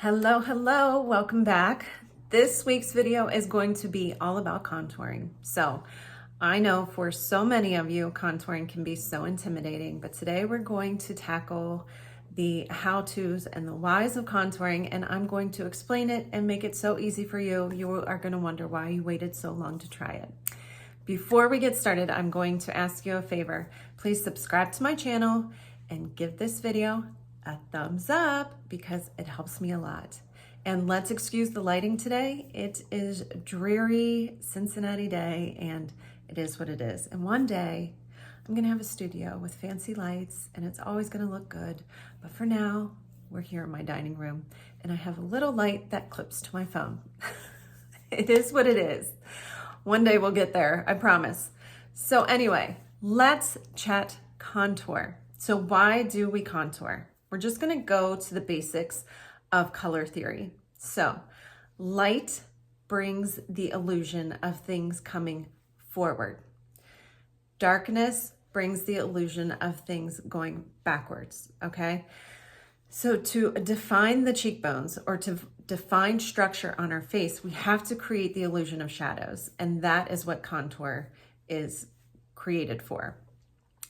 Hello, hello, welcome back. This week's video is going to be all about contouring. So I know for so many of you, contouring can be so intimidating, but today we're going to tackle the how-tos and the whys of contouring, and I'm going to explain it and make it so easy for you. You are going to wonder why you waited so long to try it. Before we get started, I'm going to ask you a favor. Please subscribe to my channel and give this video a thumbs up because it helps me a lot. And let's excuse the lighting today. It is a dreary Cincinnati day and it is what it is. And one day I'm gonna have a studio with fancy lights and it's always gonna look good. But for now, we're here in my dining room and I have a little light that clips to my phone. It is what it is. One day we'll get there, I promise. So anyway, let's chat contour. So why do we contour? We're just gonna go to the basics of color theory. So light brings the illusion of things coming forward. Darkness brings the illusion of things going backwards, okay? So to define the cheekbones or to define structure on our face, we have to create the illusion of shadows, and that is what contour is created for.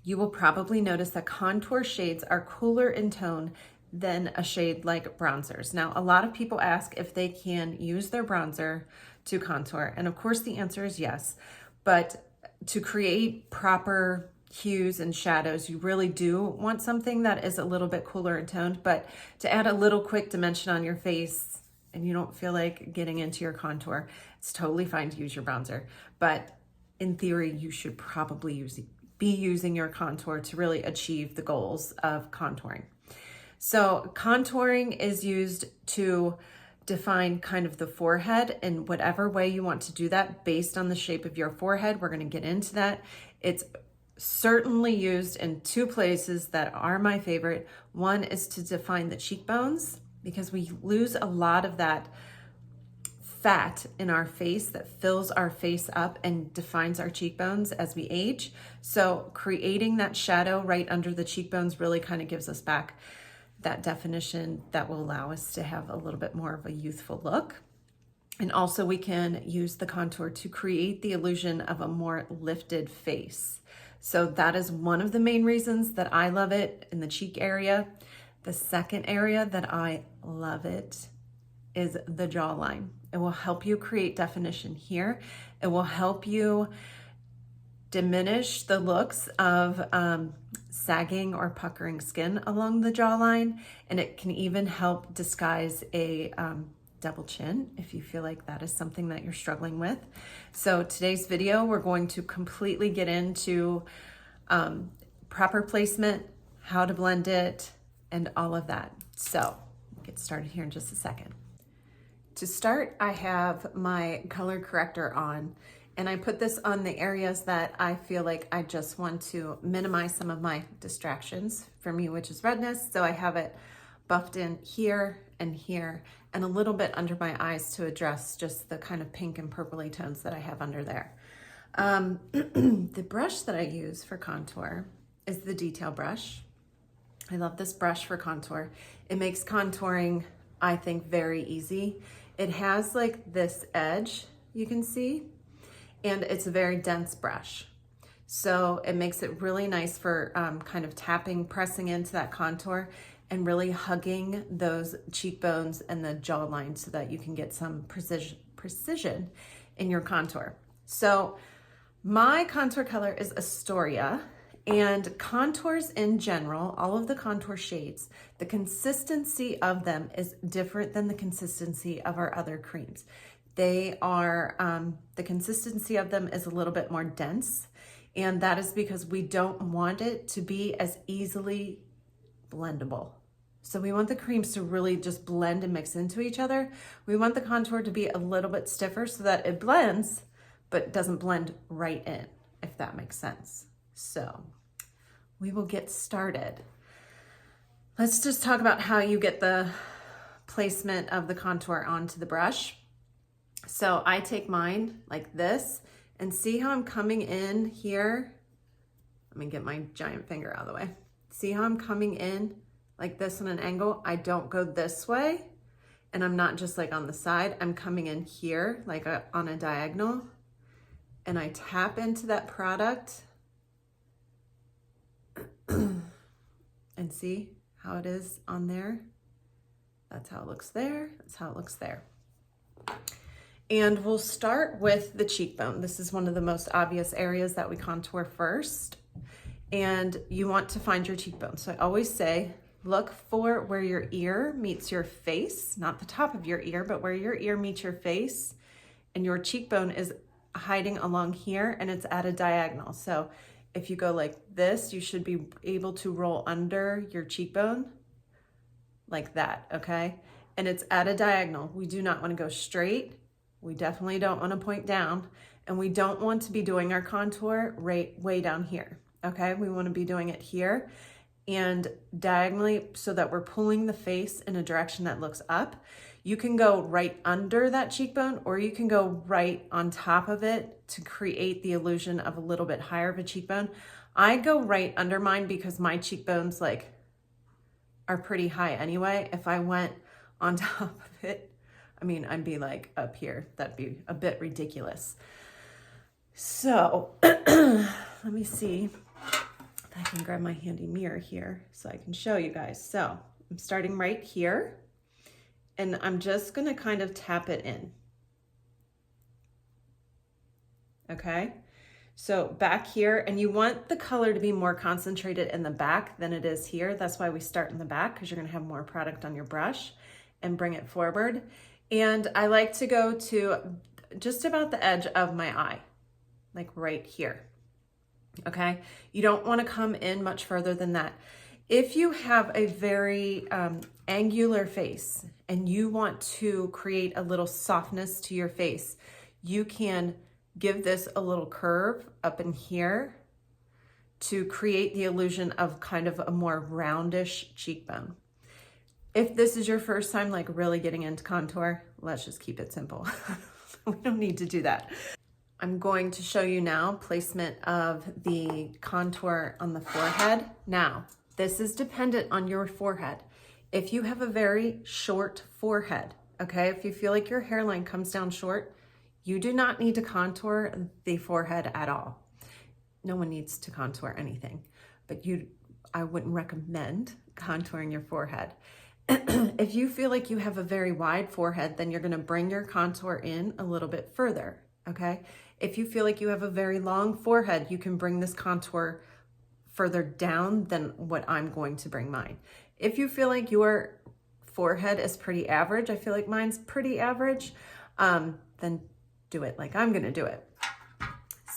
You will probably notice that contour shades are cooler in tone than a shade like bronzers. Now, a lot of people ask if they can use their bronzer to contour, and of course the answer is yes, but to create proper hues and shadows, you really do want something that is a little bit cooler in tone, but to add a little quick dimension on your face and you don't feel like getting into your contour, it's totally fine to use your bronzer. But in theory, you should probably be using your contour to really achieve the goals of contouring. So contouring is used to define kind of the forehead in whatever way you want to do that based on the shape of your forehead. We're going to get into that. It's certainly used in two places that are my favorite. One is to define the cheekbones because we lose a lot of that fat in our face that fills our face up and defines our cheekbones as we age. So creating that shadow right under the cheekbones really kind of gives us back that definition that will allow us to have a little bit more of a youthful look. And also we can use the contour to create the illusion of a more lifted face. So that is one of the main reasons that I love it in the cheek area. The second area that I love it is the jawline. It will help you create definition here. It will help you diminish the looks of sagging or puckering skin along the jawline. And it can even help disguise a double chin if you feel like that is something that you're struggling with. So today's video, we're going to completely get into proper placement, how to blend it, and all of that. So we'll get started here in just a second. To start, I have my color corrector on, and I put this on the areas that I feel like I just want to minimize some of my distractions for me, which is redness. So I have it buffed in here and here, and a little bit under my eyes to address just the kind of pink and purpley tones that I have under there. The brush that I use for contour is the detail brush. I love this brush for contour. It makes contouring, I think, very easy. It has like this edge, you can see, and it's a very dense brush. So it makes it really nice for kind of tapping, pressing into that contour and really hugging those cheekbones and the jawline so that you can get some precision in your contour. So my contour color is Astoria, and contours in general, all of the contour shades, the consistency of them is different than the consistency of our other creams. They are, the consistency of them is a little bit more dense, and that is because we don't want it to be as easily blendable. So we want the creams to really just blend and mix into each other. We want the contour to be a little bit stiffer so that it blends, but doesn't blend right in, if that makes sense. So we will get started. Let's just talk about how you get the placement of the contour onto the brush. So I take mine like this and see how I'm coming in here. Let me get my giant finger out of the way. See how I'm coming in like this on an angle? I don't go this way. And I'm not just like on the side, I'm coming in here like on a diagonal, and I tap into that product and see how it is on there. That's how it looks there. That's how it looks there. And we'll start with the cheekbone. This is one of the most obvious areas that we contour first. And you want to find your cheekbone. So I always say, look for where your ear meets your face, not the top of your ear, but where your ear meets your face. And your cheekbone is hiding along here and it's at a diagonal. So if you go like this, you should be able to roll under your cheekbone like that, okay? And it's at a diagonal. We do not want to go straight. We definitely don't want to point down, and we don't want to be doing our contour right way down here, okay? We want to be doing it here and diagonally so that we're pulling the face in a direction that looks up. You can go right under that cheekbone, or you can go right on top of it to create the illusion of a little bit higher of a cheekbone. I go right under mine because my cheekbones like are pretty high anyway. If I went on top of it, I mean, I'd be like up here. That'd be a bit ridiculous. So let me see if I can grab my handy mirror here so I can show you guys. So I'm starting right here, and I'm just gonna kind of tap it in. Okay, so back here, and you want the color to be more concentrated in the back than it is here. That's why we start in the back, because you're gonna have more product on your brush, and bring it forward. And I like to go to just about the edge of my eye, like right here, okay? You don't wanna come in much further than that. If you have a very angular face and you want to create a little softness to your face, you can give this a little curve up in here to create the illusion of kind of a more roundish cheekbone. If this is your first time like really getting into contour, let's just keep it simple. We don't need to do that. I'm going to show you now placement of the contour on the forehead. Now, this is dependent on your forehead. If you have a very short forehead, okay, if you feel like your hairline comes down short, you do not need to contour the forehead at all. No one needs to contour anything, but I wouldn't recommend contouring your forehead. If you feel like you have a very wide forehead, then you're gonna bring your contour in a little bit further, okay? If you feel like you have a very long forehead, you can bring this contour further down than what I'm going to bring mine. If you feel like your forehead is pretty average, I feel like mine's pretty average, then do it like I'm gonna do it.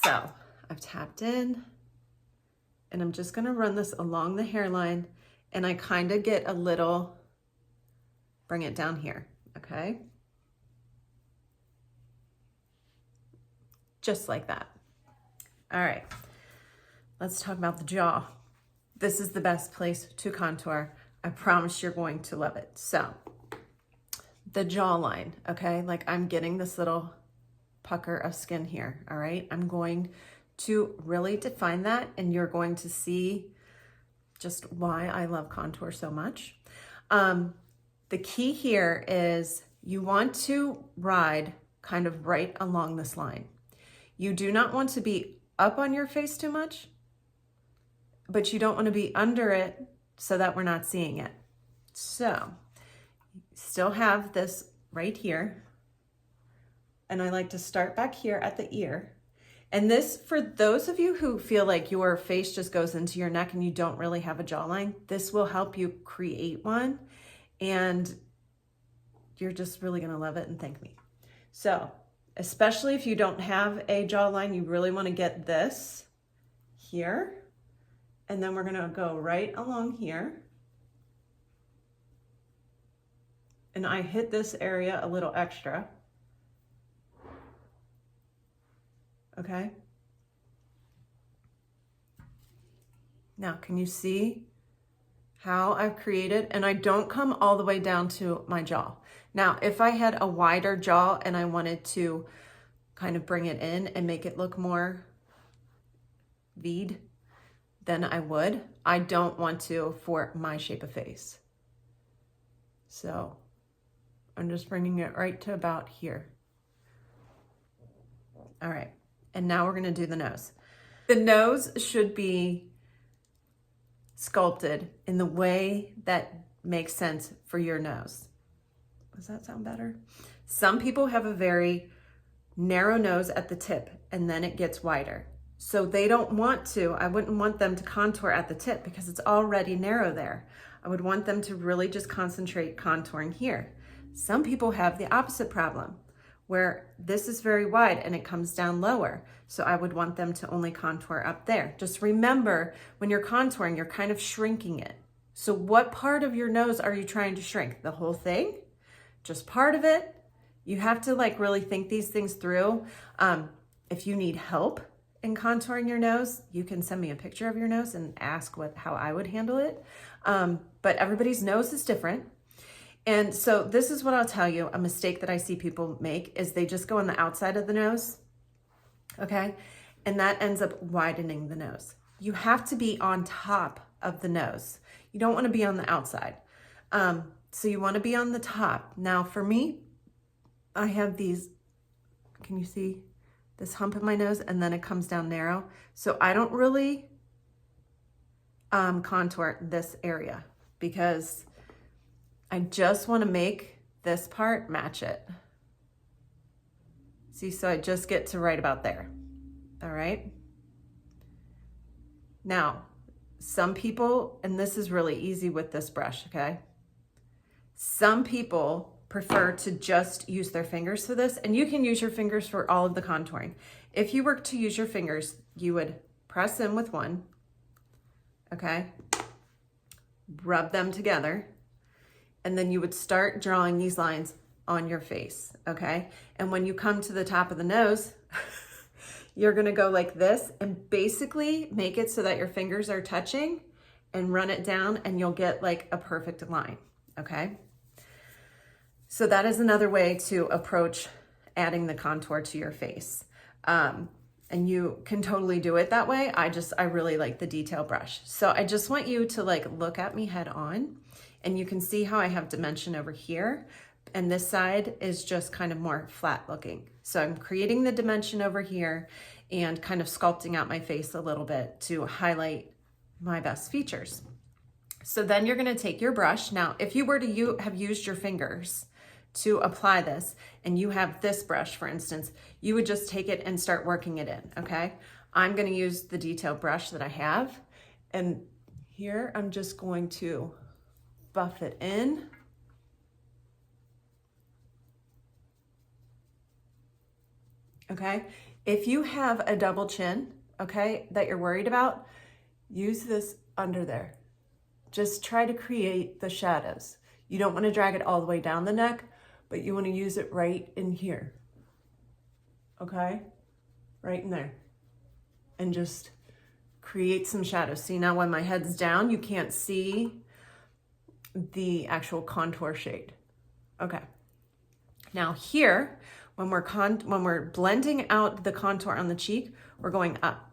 So I've tapped in, and I'm just gonna run this along the hairline, and I kind of get a little, bring it down here, okay? Just like that. All right, let's talk about the jaw. This is the best place to contour. I promise you're going to love it. So the jawline, okay? Like I'm getting this little pucker of skin here, all right? I'm going to really define that, and you're going to see just why I love contour so much. The key here is you want to ride kind of right along this line. You do not want to be up on your face too much, but you don't want to be under it so that we're not seeing it. So still have this right here. And I like to start back here at the ear. And this, for those of you who feel like your face just goes into your neck and you don't really have a jawline, this will help you create one. And you're just really gonna love it and thank me. So, especially if you don't have a jawline, you really wanna get this here. And then we're gonna go right along here. And I hit this area a little extra. Okay. Now, can you see how I've created? And I don't come all the way down to my jaw. Now, if I had a wider jaw and I wanted to kind of bring it in and make it look more V'd, then I would. I don't want to for my shape of face. So I'm just bringing it right to about here. All right, and now we're gonna do the nose. The nose should be sculpted in the way that makes sense for your nose. Does that sound better? Some people have a very narrow nose at the tip and then it gets wider. So they don't want to, I wouldn't want them to contour at the tip because it's already narrow there. I would want them to really just concentrate contouring here. Some people have the opposite problem where this is very wide and it comes down lower. So I would want them to only contour up there. Just remember, when you're contouring, you're kind of shrinking it. So what part of your nose are you trying to shrink? The whole thing? Just part of it? You have to like really think these things through. If you need help in contouring your nose, you can send me a picture of your nose and ask how I would handle it. But everybody's nose is different. And so this is what I'll tell you, a mistake that I see people make is they just go on the outside of the nose, okay? And that ends up widening the nose. You have to be on top of the nose. You don't want to be on the outside. So you want to be on the top. Now for me, I have these, can you see this hump in my nose? And then it comes down narrow. So I don't really contour this area because I just want to make this part match it. See, so I just get to right about there. All right. Now, some people, and this is really easy with this brush, okay? Some people prefer to just use their fingers for this, and you can use your fingers for all of the contouring. If you were to use your fingers, you would press in with one, okay? Rub them together, and then you would start drawing these lines on your face, okay? And when you come to the top of the nose, you're gonna go like this and basically make it so that your fingers are touching and run it down and you'll get like a perfect line, okay? So that is another way to approach adding the contour to your face. And you can totally do it that way. I really like the detail brush. So I just want you to like look at me head on and you can see how I have dimension over here. And this side is just kind of more flat looking. So I'm creating the dimension over here and kind of sculpting out my face a little bit to highlight my best features. So then you're gonna take your brush. Now, if you were to have used your fingers to apply this and you have this brush, for instance, you would just take it and start working it in, okay? I'm gonna use the detail brush that I have. And here I'm just going to buff it in. Okay, if you have a double chin, okay, that you're worried about, use this under there. Just try to create the shadows. You don't want to drag it all the way down the neck, but you want to use it right in here. Okay, right in there. And just create some shadows. See, now when my head's down, you can't see the actual contour shade. Okay, now here, when we're blending out the contour on the cheek, we're going up,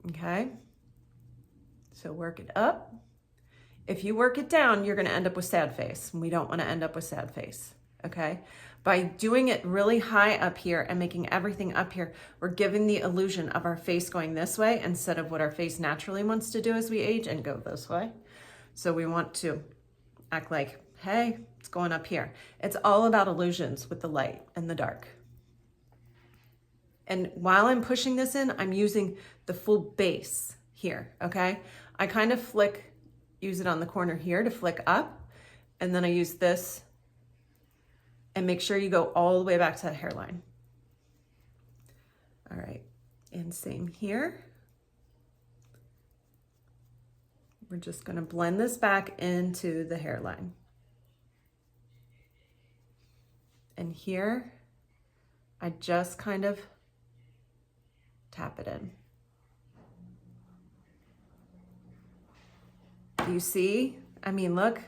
okay? So work it up. If you work it down, you're gonna end up with sad face. We don't wanna end up with sad face, okay? By doing it really high up here and making everything up here, we're giving the illusion of our face going this way instead of what our face naturally wants to do as we age and go this way. So we want to act like, hey, it's going up here. It's all about illusions with the light and the dark. And while I'm pushing this in, I'm using the full base here, okay? I kind of use it on the corner here to flick up, and then I use this and make sure you go all the way back to that hairline. All right, and same here. We're just gonna blend this back into the hairline. And here, I just kind of tap it in. Do you see? I mean, look.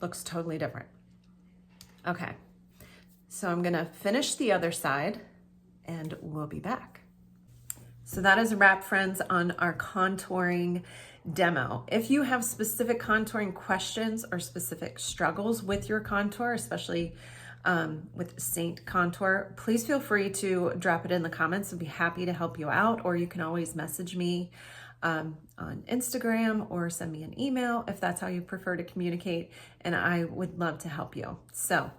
Looks totally different. Okay, so I'm gonna finish the other side and we'll be back. So that is a wrap, friends, on our contouring demo. If you have specific contouring questions or specific struggles with your contour, especially with Saint Contour, please feel free to drop it in the comments. I'd be happy to help you out, or you can always message me on Instagram or send me an email if that's how you prefer to communicate, and I would love to help you. So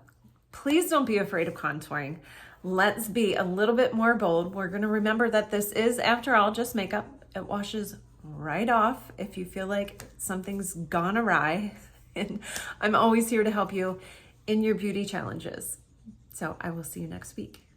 please don't be afraid of contouring. Let's be a little bit more bold. We're going to remember that this is, after all, just makeup. It washes right off if you feel like something's gone awry. And I'm always here to help you in your beauty challenges. So I will see you next week.